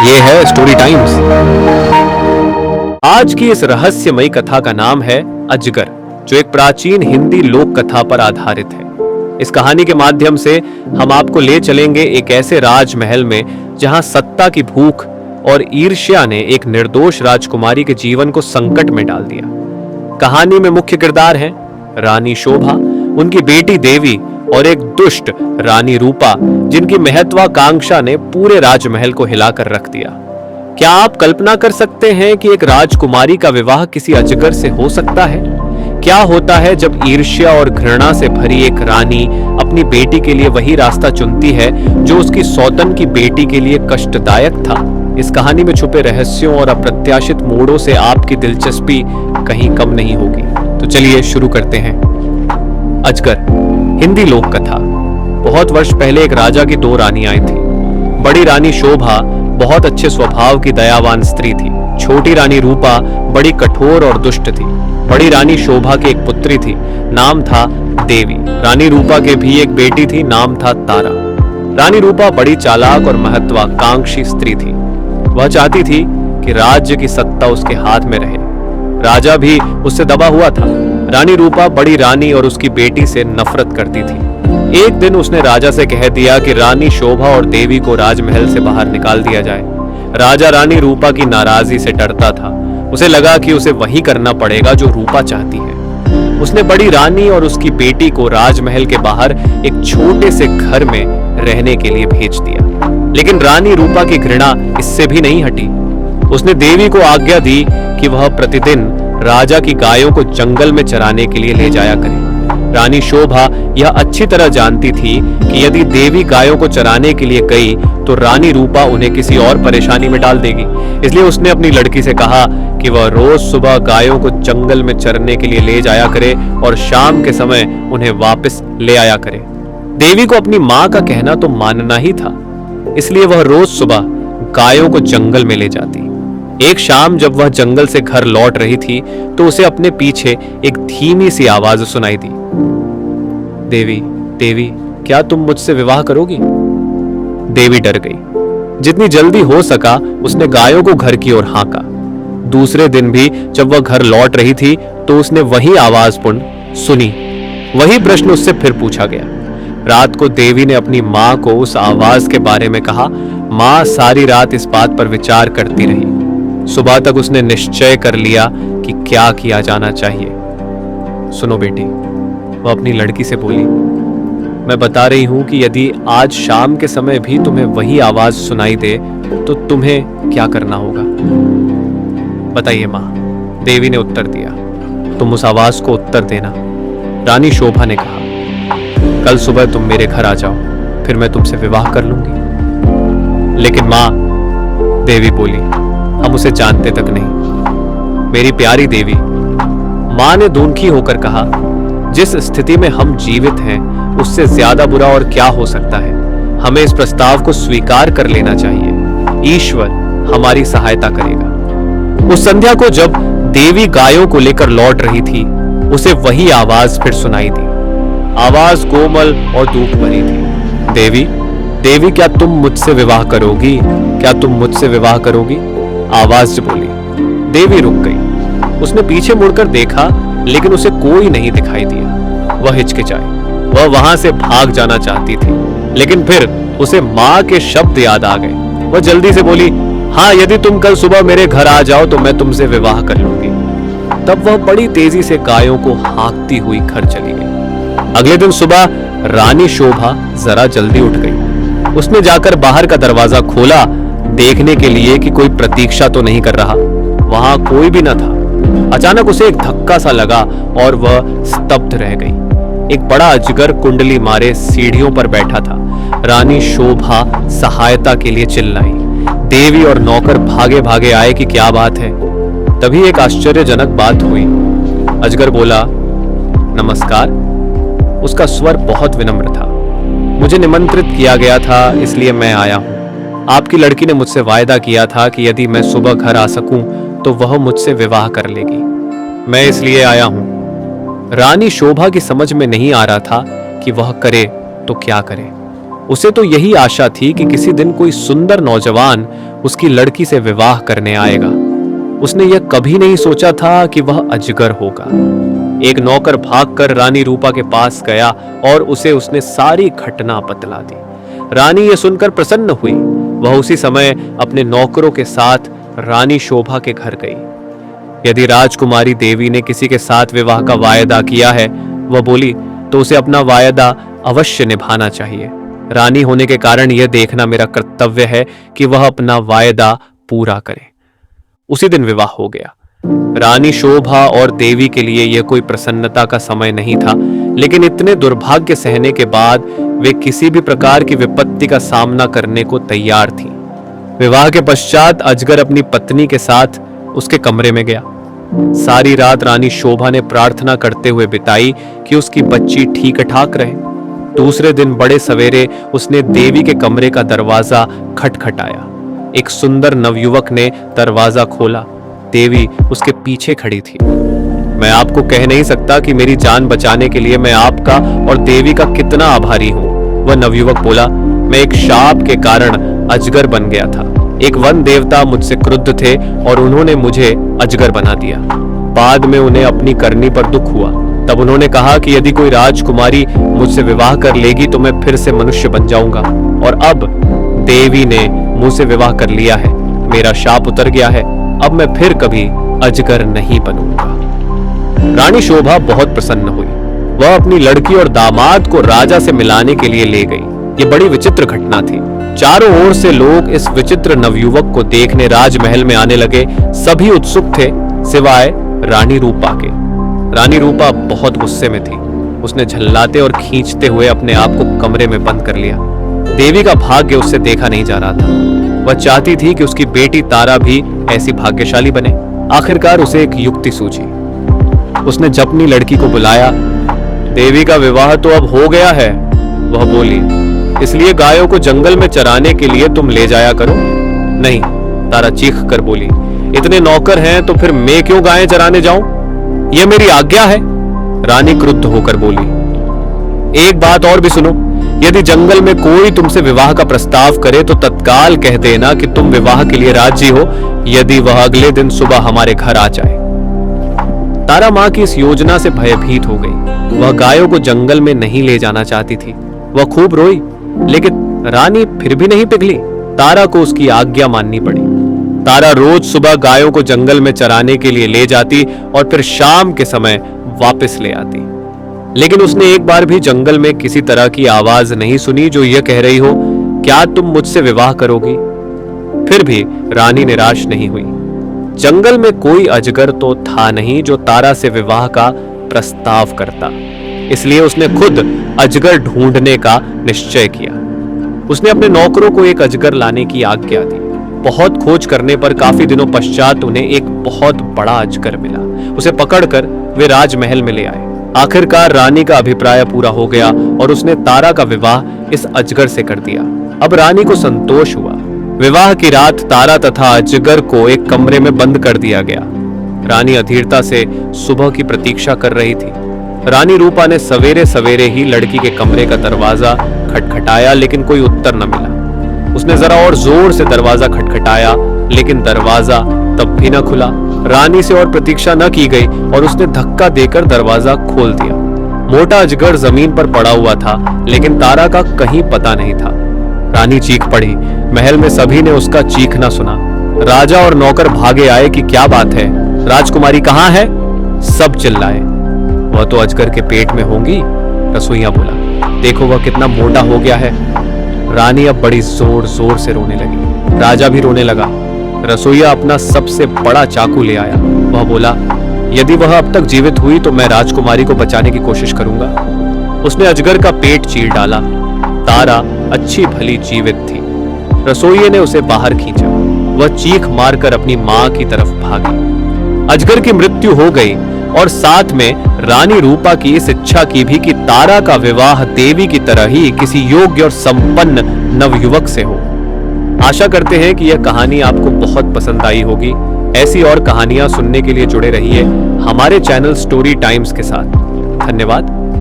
ये है story times. आज की इस रहस्यमयी कथा का नाम है अजगर, जो एक प्राचीन हिंदी लोक कथा पर आधारित है। इस कहानी के माध्यम से हम आपको ले चलेंगे एक ऐसे राजमहल में जहां सत्ता की भूख और ईर्ष्या ने एक निर्दोष राजकुमारी के जीवन को संकट में डाल दिया। कहानी में मुख्य किरदार हैं रानी शोभा, उनकी बेटी देवी और एक दुष्ट रानी रूपा, जिनकी महत्वाकांक्षा ने पूरे राजमहल को हिलाकर रख दिया। क्या आप कल्पना कर सकते हैं कि एक राजकुमारी का विवाह किसी अजगर से हो सकता है? क्या होता है जब ईर्ष्या और घृणा से भरी एक रानी अपनी बेटी के लिए वही रास्ता चुनती है जो उसकी सौतन की बेटी के लिए कष्टदायक था? इस कहानी में छुपे रहस्यों और अप्रत्याशित मोड़ों से आपकी दिलचस्पी कहीं कम नहीं होगी। तो चलिए शुरू करते हैं। अजगर हिंदी लोक कथा। बहुत वर्ष पहले एक राजा की दो रानियां थी। बड़ी रानी शोभा बहुत अच्छे स्वभाव की दयावान स्त्री थी। छोटी रानी रूपा बड़ी कठोर और दुष्ट थी। बड़ी रानी शोभा की एक पुत्री थी, नाम था देवी। रानी रूपा के भी एक बेटी थी, नाम था तारा। रानी रूपा बड़ी चालाक और महत्वाकांक्षी स्त्री थी। वह चाहती थी कि राज्य की सत्ता उसके हाथ में रहे। राजा भी उससे दबा हुआ था। रानी रूपा बड़ी रानी और उसकी बेटी से नफरत करती थी। एक दिन उसने राजा से कह दिया कि रानी शोभा और देवी को राजमहल से बाहर निकाल दिया जाए। राजा रानी रूपा की नाराजगी से डरता था। उसे लगा कि उसे वही करना पड़ेगा जो रूपा चाहती है। उसने बड़ी रानी और उसकी बेटी को राजमहल के बाहर एक छोटे से घर में रहने के लिए भेज दिया। लेकिन रानी रूपा की घृणा इससे भी नहीं हटी। उसने देवी को आज्ञा दी कि वह प्रतिदिन राजा की गायों को जंगल में चराने के लिए ले जाया करे। रानी शोभा यह अच्छी तरह जानती थी कि यदि देवी गायों को चराने के लिए गई तो रानी रूपा उन्हें किसी और परेशानी में डाल देगी। इसलिए उसने अपनी लड़की से कहा कि वह रोज सुबह गायों को जंगल में चरने के लिए ले जाया करे और शाम के समय उन्हें वापस ले आया करे। देवी को अपनी माँ का कहना तो मानना ही था, इसलिए वह रोज सुबह गायों को जंगल में ले जाती। एक शाम जब वह जंगल से घर लौट रही थी तो उसे अपने पीछे एक धीमी सी आवाज सुनाई दी। देवी, देवी, क्या तुम मुझसे विवाह करोगी? देवी डर गई। जितनी जल्दी हो सका उसने गायों को घर की ओर हाँका। दूसरे दिन भी जब वह घर लौट रही थी तो उसने वही आवाज सुनी। वही प्रश्न उससे फिर पूछा गया। रात को देवी ने अपनी माँ को उस आवाज के बारे में कहा। माँ सारी रात इस बात पर विचार करती रही। सुबह तक उसने निश्चय कर लिया कि क्या किया जाना चाहिए। सुनो बेटी, वह अपनी लड़की से बोली, मैं बता रही हूं कि यदि आज शाम के समय भी तुम्हें वही आवाज सुनाई दे तो तुम्हें क्या करना होगा? बताइए माँ, देवी ने उत्तर दिया। तुम उस आवाज को उत्तर देना। रानी शोभा ने कहा, कल सुबह तुम मेरे घर आ जाओ, फिर मैं तुमसे विवाह कर लूंगी। लेकिन माँ, देवी बोली, हम उसे जानते तक नहीं। मेरी प्यारी देवी, मां ने दुखी होकर कहा, जिस स्थिति में हम जीवित हैं उससे ज्यादा बुरा और क्या हो सकता है। हमें इस प्रस्ताव को स्वीकार कर लेना चाहिए। ईश्वर हमारी सहायता करेगा। उस संध्या को जब देवी गायों को लेकर लौट रही थी उसे वही आवाज फिर सुनाई दी। आवाज कोमल और दुख भरी थी। देवी, देवी, क्या तुम मुझसे विवाह करोगी? क्या तुम मुझसे विवाह करोगी? आवाज बोली। देवी रुक गई। उसने पीछे मुड़कर देखा लेकिन उसे कोई नहीं दिखाई दिया। वह हिचकिचाई। वह वहां से भाग जाना चाहती थी, लेकिन फिर उसे माँ के शब्द याद आ गए। वह जल्दी से बोली, हाँ, यदि तुम कल सुबह मेरे घर आ जाओ तो मैं तुमसे विवाह कर लूंगी। तब वह बड़ी तेजी से गायों को हाँकती हुई घर चली गई। अगले दिन सुबह रानी शोभा जरा जल्दी उठ गई। उसने जाकर बाहर का दरवाजा खोला, देखने के लिए कि कोई प्रतीक्षा तो नहीं कर रहा। वहां कोई भी न था। अचानक उसे एक धक्का सा लगा और वह स्तब्ध रह गई। एक बड़ा अजगर कुंडली मारे सीढ़ियों पर बैठा था। रानी शोभा सहायता के लिए चिल्लाई। देवी और नौकर भागे भागे आए कि क्या बात है। तभी एक आश्चर्यजनक बात हुई। अजगर बोला, नमस्कार। उसका स्वर बहुत विनम्र था। मुझे निमंत्रित किया गया था, इसलिए मैं आया हूं। आपकी लड़की ने मुझसे वायदा किया था कि यदि मैं सुबह घर आ सकूं तो वह मुझसे विवाह कर लेगी। मैं इसलिए आया हूं। रानी शोभा की समझ में नहीं आ रहा था कि वह करे तो क्या करे। उसे तो यही आशा थी कि किसी दिन कोई सुंदर नौजवान उसकी लड़की से विवाह करने आएगा। उसने यह कभी नहीं सोचा था कि वह अजगर होगा। एक नौकर भागकर रानी रूपा के पास गया और उसने सारी घटना बतला दी। रानी यह सुनकर प्रसन्न हुई। वह उसी समय अपने नौकरों के साथ रानी शोभा के घर गई। यदि राजकुमारी देवी ने किसी के साथ विवाह का वायदा किया है, वह बोली, तो उसे अपना वायदा अवश्य निभाना चाहिए। रानी होने के कारण यह देखना मेरा कर्तव्य है कि वह अपना वायदा पूरा करे। उसी दिन विवाह हो गया। रानी शोभा और देवी के लिए यह कोई प्रसन्नता का समय नहीं था, लेकिन इतने दुर्भाग्य सहने के बाद वे किसी भी प्रकार की विपत्ति का सामना करने को तैयार थीं। विवाह के पश्चात अजगर अपनी पत्नी के साथ उसके कमरे में गया। सारी रात रानी शोभा ने प्रार्थना करते हुए बिताई कि उसकी बच्ची ठीक ठाक रहे। दूसरे दिन बड़े सवेरे उसने देवी के कमरे का दरवाजा खटखटाया। एक सुंदर नवयुवक ने दरवाजा खोला। देवी उसके पीछे खड़ी थी। मैं आपको कह नहीं सकता कि मेरी जान बचाने के लिए मैं आपका और देवी का कितना आभारी हूं, वह नवयुवक बोला। मैं एक शाप के कारण अजगर बन गया था। एक वन देवता मुझसे क्रुद्ध थे और उन्होंने मुझे अजगर बना दिया। बाद में उन्हें अपनी करनी पर दुख हुआ। तब उन्होंने कहा कि यदि कोई राजकुमारी मुझसे विवाह कर लेगी तो मैं फिर से मनुष्य बन जाऊंगा। और अब देवी ने मुझसे विवाह कर लिया है। मेरा शाप उतर गया है। अब मैं फिर कभी अजगर नहीं बनूंगा। रानी शोभा बहुत प्रसन्न हुई। वह अपनी लड़की और दामाद को राजा से मिलाने के लिए ले गई। ये बड़ी विचित्र घटना थी। चारों ओर से लोग इस विचित्र नवयुवक को देखने राजमहल में आने लगे। सभी उत्सुक थे सिवाय रानी रूपा के। रानी रूपा बहुत गुस्से में थी। उसने झल्लाते और खींचते हुए अपने आप को कमरे में बंद कर लिया। देवी का भाग्य उससे देखा नहीं जा रहा था। वह चाहती थी कि उसकी बेटी तारा भी ऐसी भाग्यशाली बने। आखिरकार उसे एक युक्ति सूझी। उसने अपनी लड़की को बुलाया। देवी का विवाह तो अब हो गया है, वह बोली, इसलिए गायों को जंगल में चराने के लिए तुम ले जाया करो। नहीं, तारा चीख कर बोली, इतने नौकर हैं तो फिर मैं क्यों गायें चराने जाऊं? यह मेरी आज्ञा है। रानी क्रुद्ध होकर बोली, एक बात और भी सुनो, यदि जंगल में कोई तुमसे विवाह का प्रस्ताव करे तो तत्काल कह देना कि तुम विवाह के लिए राजी हो, यदि वह अगले दिन सुबह हमारे घर आ जाए। तारा मां की इस योजना से भयभीत हो गई। वह गायों को जंगल में नहीं ले जाना चाहती थी। वह खूब रोई, लेकिन रानी फिर भी नहीं पिघली। तारा को उसकी आज्ञा माननी पड़ी। तारा रोज सुबह गायों को जंगल में चराने के लिए ले जाती और फिर शाम के समय वापस ले आती। लेकिन उसने एक बार भी जंगल में किसी तरह की आवाज नहीं सुनी जो यह कह रही हो, क्या तुम मुझसे विवाह करोगी? फिर भी रानी निराश नहीं हुई। जंगल में कोई अजगर तो था नहीं जो तारा से विवाह का प्रस्ताव करता। इसलिए उसने खुद अजगर ढूंढने का निश्चय किया। उसने अपने नौकरों को एक अजगर लाने की आज्ञा दी। बहुत खोज करने पर काफी दिनों पश्चात उन्हें एक बहुत बड़ा अजगर मिला। उसे पकड़कर वे राजमहल में ले आए। आखिरकार रानी का अभिप्राय पूरा हो गया और उसने तारा का विवाह इस अजगर से कर दिया। अब रानी को संतोष हुआ। विवाह की रात तारा तथा अजगर को एक कमरे में बंद कर दिया गया। रानी अधीरता से सुबह की प्रतीक्षा कर रही थी। रानी रूपा ने सवेरे सवेरे ही लड़की के कमरे का दरवाजा खटखटाया, लेकिन कोई उत्तर न मिला। उसने जरा और जोर से दरवाजा खटखटाया, लेकिन दरवाजा तब भी न खुला। रानी से और प्रतीक्षा न की गई और उसने धक्का देकर दरवाजा खोल दिया। मोटा अजगर जमीन पर पड़ा हुआ था, लेकिन तारा का कहीं पता नहीं था। रानी चीख पड़ी। महल में सभी ने उसका चीखना सुना। राजा और नौकर भागे आए कि क्या बात है, राजकुमारी कहाँ है? सब चिल्लाए, वह तो अजगर के पेट में होंगी। रसोइया बोला, देखो वह कितना मोटा हो गया है। रानी अब बड़ी जोर जोर से रोने लगी। राजा भी रोने लगा। रसोइया अपना सबसे बड़ा चाकू ले आया। वह बोला, यदि वह अब तक जीवित हुई तो मैं राजकुमारी को बचाने की कोशिश करूंगा। उसने अजगर का पेट चीर डाला। तारा अच्छी भली जीवित थी। रसोइये ने उसे बाहर खींचा। वह चीख मारकर अपनी मां की तरफ भागी। अजगर की मृत्यु हो गई और साथ में रानी रूपा की इस इच्छा की भी कि तारा का विवाह देवी की तरह ही किसी योग्य और संपन्न नवयुवक से हो। आशा करते हैं कि यह कहानी आपको बहुत पसंद आई होगी। ऐसी और कहानियां सुनने के लिए जुड़े रहिए हमारे चैनल स्टोरी टाइम्स के साथ। धन्यवाद।